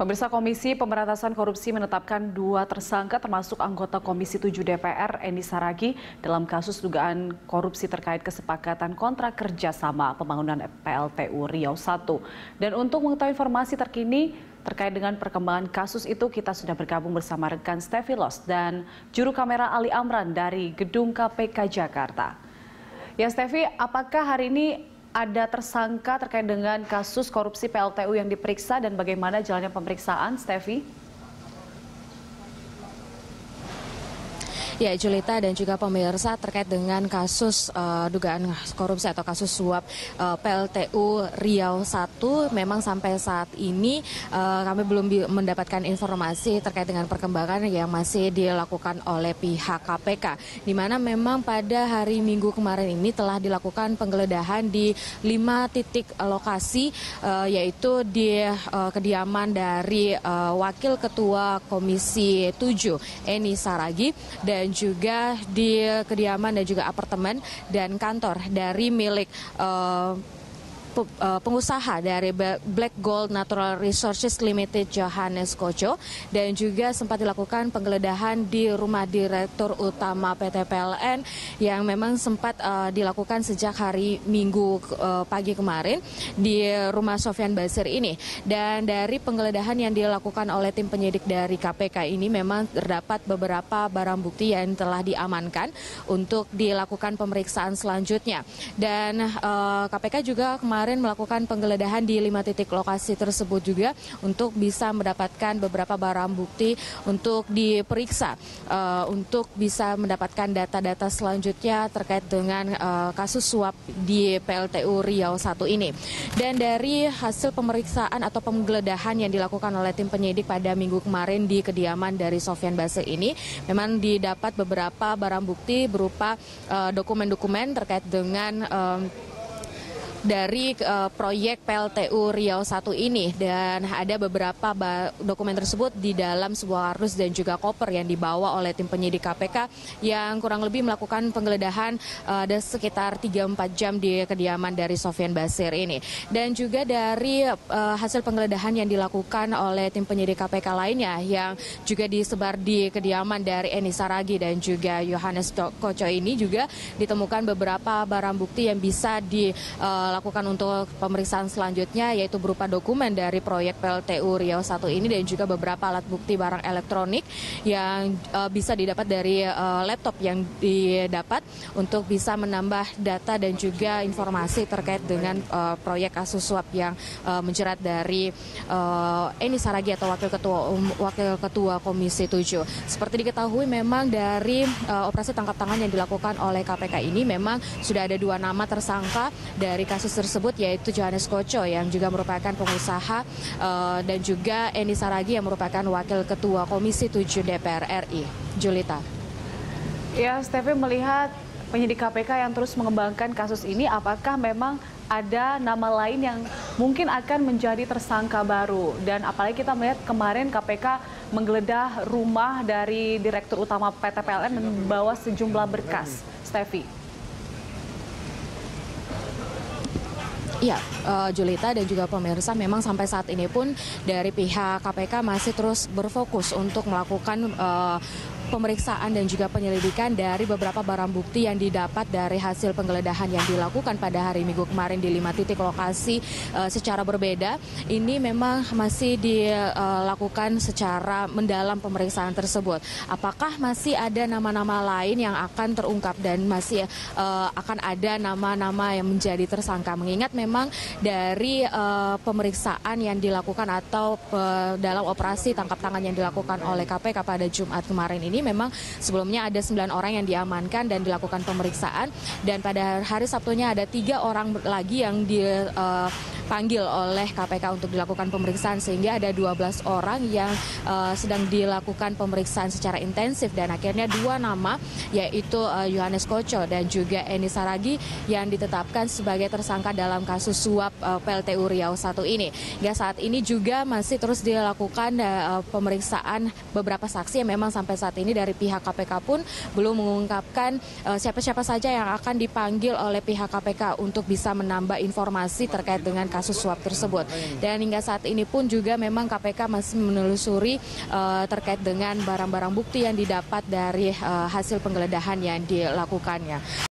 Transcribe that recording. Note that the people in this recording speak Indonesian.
Pemirsa Komisi Pemberantasan Korupsi menetapkan 2 tersangka termasuk anggota Komisi 7 DPR Eni Saragih dalam kasus dugaan korupsi terkait kesepakatan kontrak kerjasama pembangunan PLTU Riau I. Dan untuk mengetahui informasi terkini terkait dengan perkembangan kasus itu, kita sudah bergabung bersama rekan Stefilos dan juru kamera Ali Amran dari Gedung KPK Jakarta. Ya Stefi, apakah hari ini ada tersangka terkait dengan kasus korupsi PLTU yang diperiksa dan bagaimana jalannya pemeriksaan, Stefi? Ya, Julita dan juga pemirsa terkait dengan kasus dugaan korupsi atau kasus suap PLTU Riau I, memang sampai saat ini kami belum mendapatkan informasi terkait dengan perkembangan yang masih dilakukan oleh pihak KPK. Di mana memang pada hari Minggu kemarin ini telah dilakukan penggeledahan di 5 titik lokasi, yaitu di kediaman dari Wakil Ketua Komisi 7 Eni Saragih dan juga di kediaman dan juga apartemen dan kantor dari milik pengusaha dari Black Gold Natural Resources Limited Johannes Koco, dan juga sempat dilakukan penggeledahan di rumah Direktur Utama PT PLN yang memang sempat dilakukan sejak hari Minggu pagi kemarin di rumah Sofyan Basir ini. Dan dari penggeledahan yang dilakukan oleh tim penyidik dari KPK ini memang terdapat beberapa barang bukti yang telah diamankan untuk dilakukan pemeriksaan selanjutnya. Dan KPK juga kemarin melakukan penggeledahan di 5 titik lokasi tersebut juga untuk bisa mendapatkan beberapa barang bukti untuk diperiksa, untuk bisa mendapatkan data-data selanjutnya terkait dengan kasus suap di PLTU Riau I ini. Dan dari hasil pemeriksaan atau penggeledahan yang dilakukan oleh tim penyidik pada minggu kemarin di kediaman dari Sofyan Basir ini, memang didapat beberapa barang bukti berupa dokumen-dokumen terkait dengan dari proyek PLTU Riau I ini, dan ada beberapa dokumen tersebut di dalam sebuah kardus dan juga koper yang dibawa oleh tim penyidik KPK yang kurang lebih melakukan penggeledahan ada sekitar 3-4 jam di kediaman dari Sofyan Basir ini. Dan juga dari hasil penggeledahan yang dilakukan oleh tim penyidik KPK lainnya yang juga disebar di kediaman dari Eni Saragih dan juga Johannes Koco ini, juga ditemukan beberapa barang bukti yang bisa dilakukan untuk pemeriksaan selanjutnya, yaitu berupa dokumen dari proyek PLTU Riau I ini dan juga beberapa alat bukti barang elektronik yang bisa didapat dari laptop yang didapat untuk bisa menambah data dan juga informasi terkait dengan proyek kasus suap yang menjerat dari Eni Saragih atau Wakil Ketua Komisi 7. Seperti diketahui, memang dari operasi tangkap tangan yang dilakukan oleh KPK ini memang sudah ada 2 nama tersangka dari kasus tersebut, yaitu Johannes Koco yang juga merupakan pengusaha dan juga Eni Saragih yang merupakan Wakil Ketua Komisi 7 DPR RI. Julita. Ya, Stefi, melihat penyidik KPK yang terus mengembangkan kasus ini, apakah memang ada nama lain yang mungkin akan menjadi tersangka baru? Dan apalagi kita melihat kemarin KPK menggeledah rumah dari Direktur Utama PT PLN dan membawa sejumlah berkas. Stefi. Ya, Julita dan juga pemirsa, memang sampai saat ini pun dari pihak KPK masih terus berfokus untuk melakukan pemeriksaan dan juga penyelidikan dari beberapa barang bukti yang didapat dari hasil penggeledahan yang dilakukan pada hari Minggu kemarin di 5 titik lokasi secara berbeda. Ini memang masih dilakukan secara mendalam pemeriksaan tersebut. Apakah masih ada nama-nama lain yang akan terungkap dan masih akan ada nama-nama yang menjadi tersangka? Mengingat memang dari pemeriksaan yang dilakukan atau dalam operasi tangkap tangan yang dilakukan oleh KPK pada Jumat kemarin ini, memang sebelumnya ada 9 orang yang diamankan dan dilakukan pemeriksaan, dan pada hari Sabtunya ada 3 orang lagi yang dipanggil oleh KPK untuk dilakukan pemeriksaan, sehingga ada 12 orang yang sedang dilakukan pemeriksaan secara intensif. Dan akhirnya 2 nama, yaitu Johannes Koco dan juga Eni Saragih, yang ditetapkan sebagai tersangka dalam kasus suap PLTU Riau I ini. Hingga saat ini juga masih terus dilakukan pemeriksaan beberapa saksi yang memang sampai saat ini dari pihak KPK pun belum mengungkapkan siapa-siapa saja yang akan dipanggil oleh pihak KPK untuk bisa menambah informasi terkait dengan kasus kasus suap tersebut. Dan hingga saat ini pun juga memang KPK masih menelusuri terkait dengan barang-barang bukti yang didapat dari hasil penggeledahan yang dilakukannya.